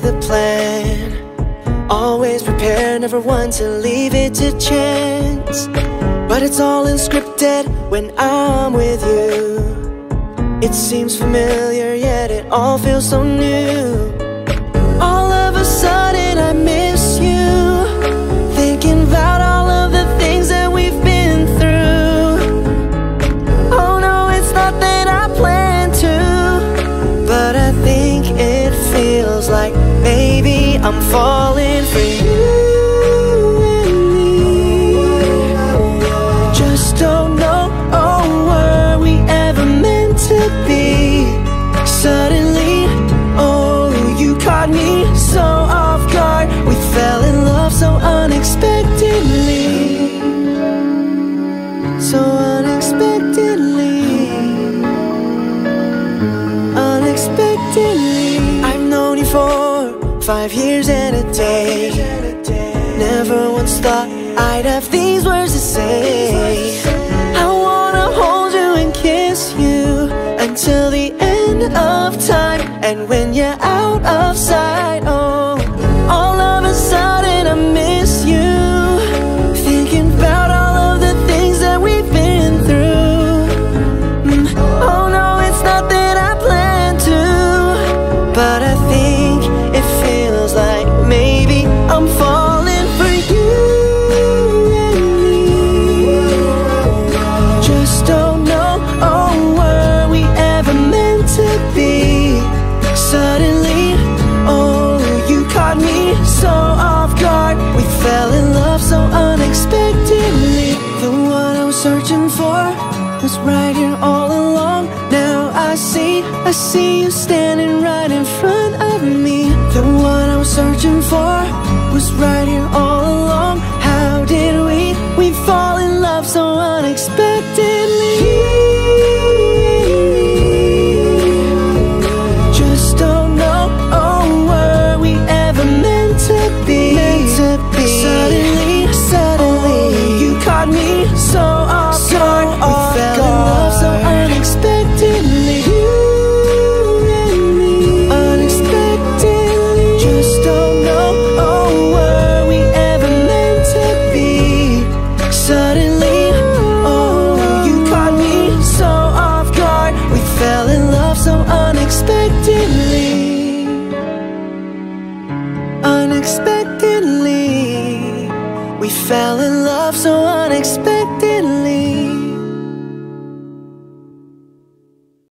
with a plan. Always prepared, never one to leave it to chance. But it's all unscripted when I'm with you. It seems familiar, yet it all feels so new. All of a sudden I miss you, thinking about all of the things that we've been through. Oh no, it's not that I plan to, but I think it feels like maybe I'm falling for you and me. Just don't know, oh, were we ever meant to be? Suddenly, oh, you caught me so off guard. We fell in love so unexpectedly, so unexpectedly, unexpectedly. I've known you for 5 years and a day. Never once thought I'd have these words to say. I wanna hold you and kiss you until the end of time. And when you're out of sight, oh, all of a sudden I miss you, thinking about all of the things that we've been through. Oh no, it's not that I plan to, but I think it feels like maybe I'm falling for you and me. Just don't know, oh, were we ever meant to be? Suddenly, oh, you caught me so off guard. We fell in love so unexpectedly. The one I was searching for was right here all along. Now I see you standing right in front of me. The one I was searching for was right here all along. How did we fall in love so unexpectedly? Just don't know, oh, were we ever meant to be? Suddenly, oh, you caught me so off guard. We fell in love so unexpectedly. You and me, unexpectedly. Just don't know, oh, were we ever meant to be? Suddenly, oh, you caught me so off guard. We fell in love so unexpectedly, unexpectedly. We fell in love so unexpectedly.